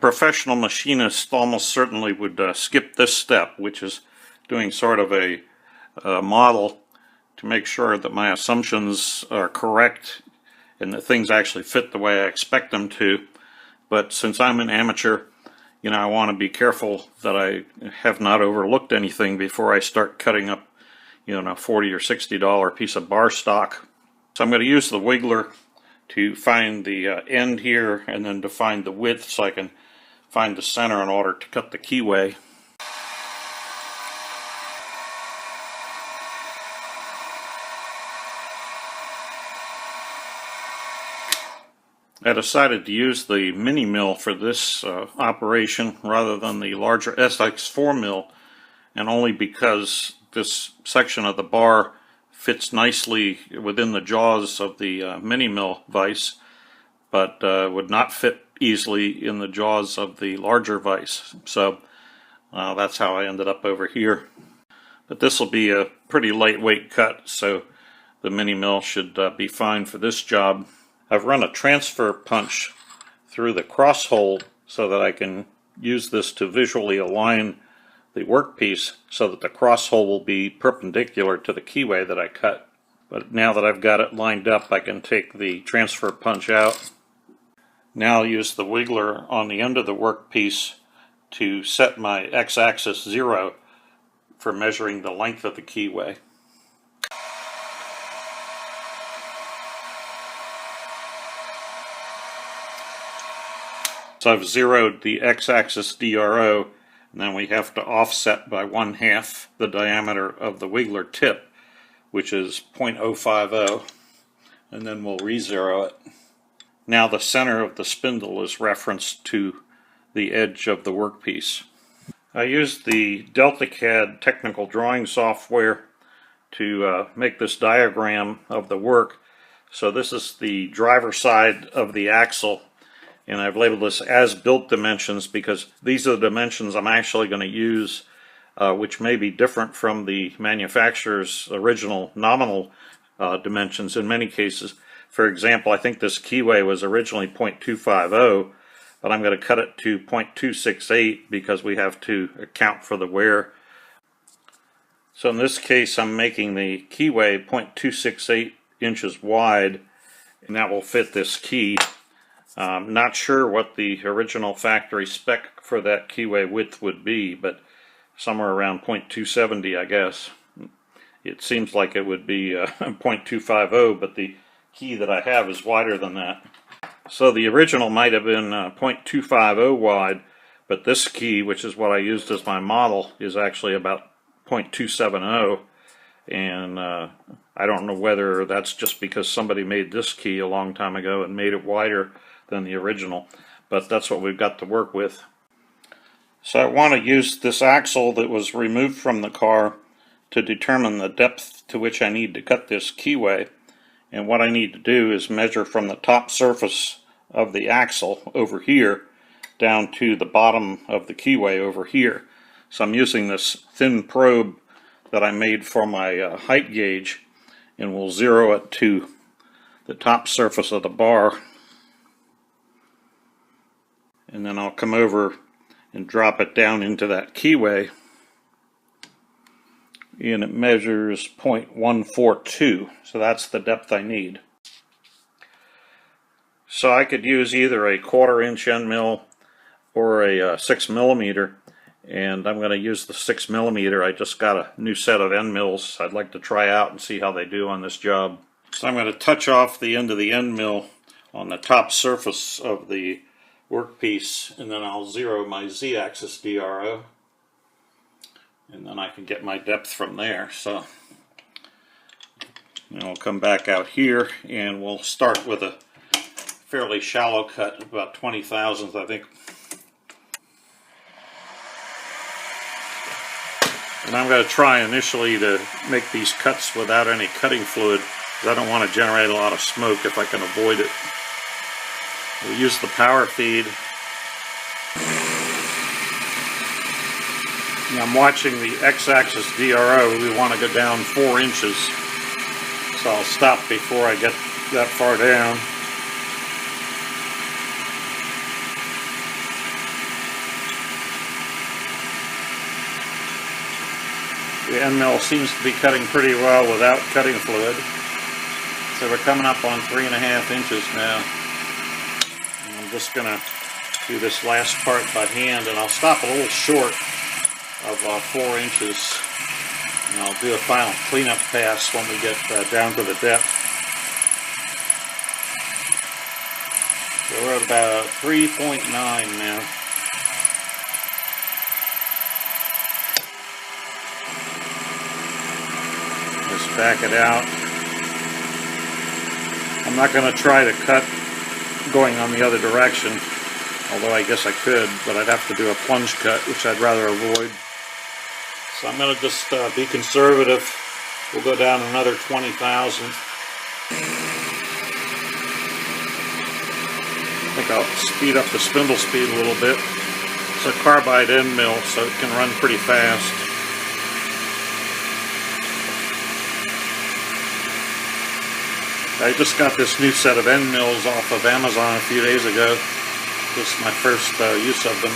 professional machinist almost certainly would skip this step, which is doing sort of a model to make sure that my assumptions are correct and that things actually fit the way I expect them to. But since I'm an amateur, you know, I want to be careful that I have not overlooked anything before I start cutting up, you know, a $40 or $60 piece of bar stock. So I'm going to use the wiggler to find the end here and then to find the width so I can find the center in order to cut the keyway. I decided to use the mini mill for this operation rather than the larger SX4 mill, and only because this section of the bar fits nicely within the jaws of the mini mill vise, but would not fit easily in the jaws of the larger vise. So that's how I ended up over here. But this will be a pretty lightweight cut, so the mini mill should be fine for this job. I've run a transfer punch through the cross hole so that I can use this to visually align the workpiece so that the cross hole will be perpendicular to the keyway that I cut. But now that I've got it lined up, I can take the transfer punch out. Now I'll use the wiggler on the end of the workpiece to set my x-axis 0 for measuring the length of the keyway. So I've zeroed the x-axis DRO, and then we have to offset by 1/2 the diameter of the wiggler tip, which is 0.050, and then we'll re-zero it. Now the center of the spindle is referenced to the edge of the workpiece. I used the DeltaCAD technical drawing software to make this diagram of the work. So this is the driver side of the axle, and I've labeled this as built dimensions because these are the dimensions I'm actually going to use, which may be different from the manufacturer's original nominal dimensions in many cases. For example, I think this keyway was originally 0.250, but I'm going to cut it to 0.268 because we have to account for the wear. So in this case, I'm making the keyway 0.268 inches wide, and that will fit this key. Not sure what the original factory spec for that keyway width would be, but somewhere around 0.270, I guess. It seems like it would be 0.250, but the key that I have is wider than that. So the original might have been 0.250 wide, but this key, which is what I used as my model, is actually about 0.270, and I don't know whether that's just because somebody made this key a long time ago and made it wider than the original, but that's what we've got to work with. So I want to use this axle that was removed from the car to determine the depth to which I need to cut this keyway, and what I need to do is measure from the top surface of the axle over here down to the bottom of the keyway over here. So I'm using this thin probe that I made for my height gauge, and we'll zero it to the top surface of the bar. And then I'll come over and drop it down into that keyway, and it measures 0.142, so that's the depth I need. So I could use either a 1/4 inch end mill or a 6mm, and I'm going to use the 6mm. I just got a new set of end mills I'd like to try out and see how they do on this job. So I'm going to touch off the end of the end mill on the top surface of the workpiece, and then I'll zero my z-axis DRO, and then I can get my depth from there. So I'll come back out here, and we'll start with a fairly shallow cut, about 20 thousandths, I think. And I'm going to try initially to make these cuts without any cutting fluid, because I don't want to generate a lot of smoke if I can avoid it. We'll use the power feed. And I'm watching the x-axis DRO. We want to go down 4 inches. So I'll stop before I get that far down. The end mill seems to be cutting pretty well without cutting fluid. So we're coming up on 3.5 inches now. And I'm just going to do this last part by hand, and I'll stop a little short of 4 inches. And I'll do a final cleanup pass when we get down to the depth. So we're at about 3.9 now. Just back it out. I'm not going to try to cut going on the other direction, although I guess I could, but I'd have to do a plunge cut, which I'd rather avoid. So I'm going to just be conservative. We'll go down another 20,000. I think I'll speed up the spindle speed a little bit. It's a carbide end mill, so it can run pretty fast. I just got this new set of end mills off of Amazon a few days ago. This is my first use of them.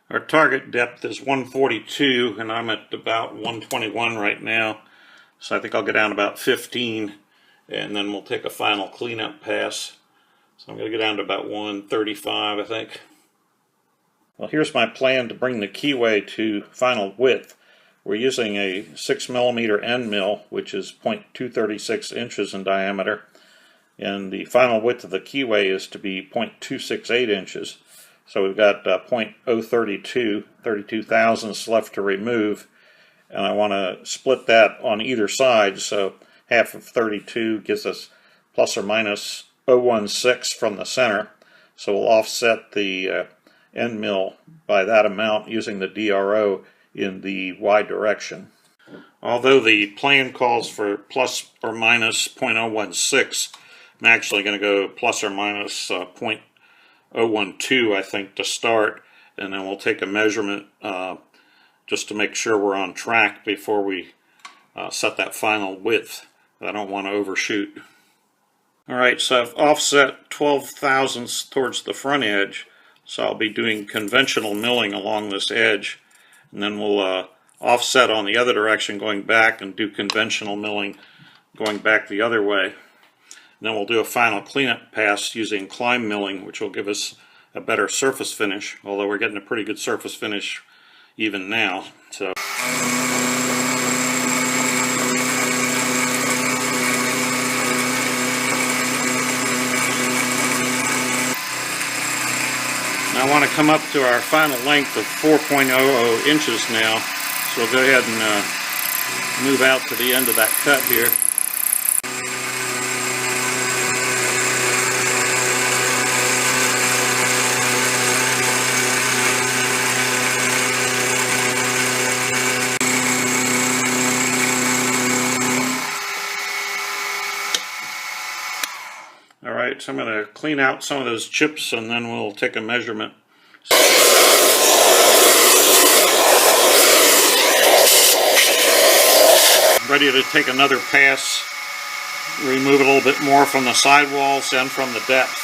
Our target depth is 142, and I'm at about 121 right now. So I think I'll get down about 15, and then we'll take a final cleanup pass. So I'm going to get down to about 135, I think. Well, here's my plan to bring the keyway to final width. We're using a 6mm end mill, which is 0.236 inches in diameter. And the final width of the keyway is to be 0.268 inches. So we've got 0.032, 32 thousandths left to remove. And I want to split that on either side, so half of 32 gives us plus or minus 0.016 from the center. So we'll offset the end mill by that amount using the DRO in the Y direction. Although the plan calls for plus or minus 0.016, I'm actually going to go plus or minus 0.012, I think, to start, and then we'll take a measurement just to make sure we're on track before we set that final width. I don't want to overshoot. Alright, so I've offset 12 thousandths towards the front edge, so I'll be doing conventional milling along this edge, and then we'll offset on the other direction going back and do conventional milling going back the other way. And then we'll do a final cleanup pass using climb milling, which will give us a better surface finish, although we're getting a pretty good surface finish even now. So now I want to come up to our final length of 4.00 inches now, so we'll go ahead and move out to the end of that cut here. Alright, so I'm going to clean out some of those chips and then we'll take a measurement. I'm ready to take another pass, remove a little bit more from the sidewalls and from the depth.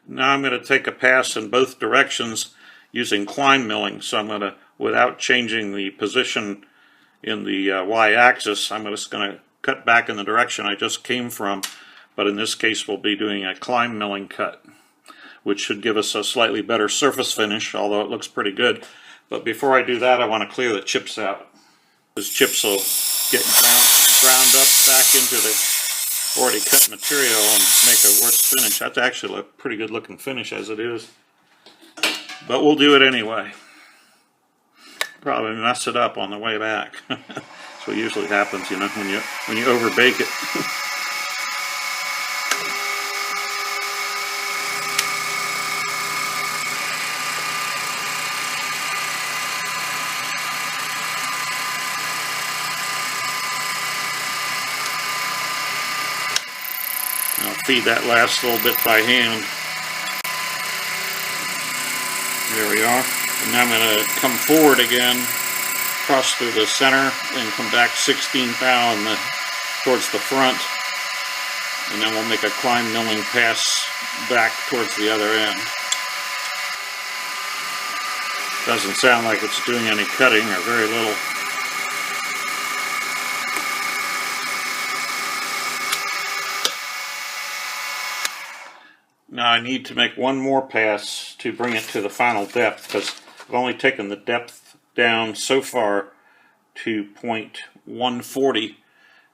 Now I'm going to take a pass in both directions using climb milling. So I'm going to, without changing the position in the y-axis, I'm just going to cut back in the direction I just came from. But in this case we'll be doing a climb milling cut, which should give us a slightly better surface finish, although it looks pretty good. But before I do that, I want to clear the chips out. Those chips will get ground up back into the already cut material and make a worse finish. That's actually a pretty good looking finish as it is, but we'll do it anyway. Probably mess it up on the way back. That's what usually happens, you know, when you overbake it. feed that last little bit by hand. There we are. And now I'm going to come forward again, cross through the center, and come back 16th thou towards the front. And then we'll make a climb milling pass back towards the other end. Doesn't sound like it's doing any cutting, or very little. Now I need to make one more pass to bring it to the final depth, because I've only taken the depth down so far to 0.140,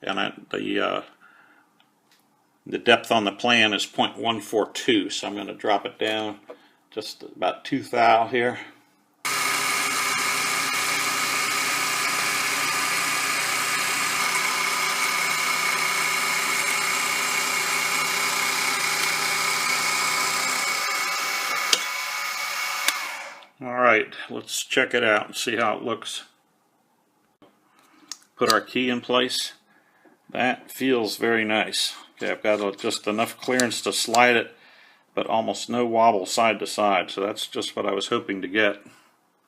and the depth on the plan is 0.142, so I'm going to drop it down just about 2 thou here. Alright, let's check it out and see how it looks. Put our key in place. That feels very nice. Okay, I've got just enough clearance to slide it, but almost no wobble side to side, so that's just what I was hoping to get.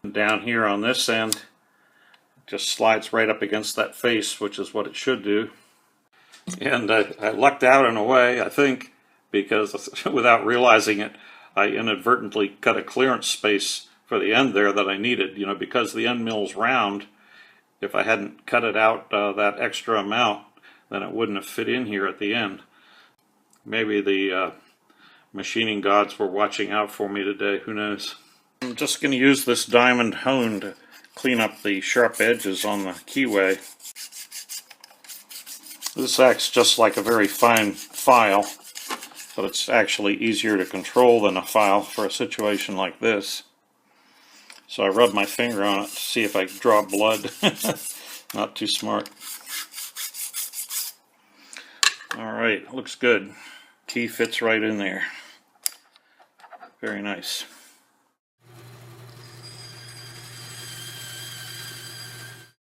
Down here on this end, it just slides right up against that face, which is what it should do. And I lucked out in a way, I think, because without realizing it, I inadvertently cut a clearance space for the end there that I needed. You know, because the end mill's round, if I hadn't cut it out that extra amount, then it wouldn't have fit in here at the end. Maybe the machining gods were watching out for me today, who knows. I'm just going to use this diamond hone to clean up the sharp edges on the keyway. This acts just like a very fine file, but it's actually easier to control than a file for a situation like this. So I rub my finger on it to see if I draw blood. Not too smart. Alright, looks good. Key fits right in there. Very nice.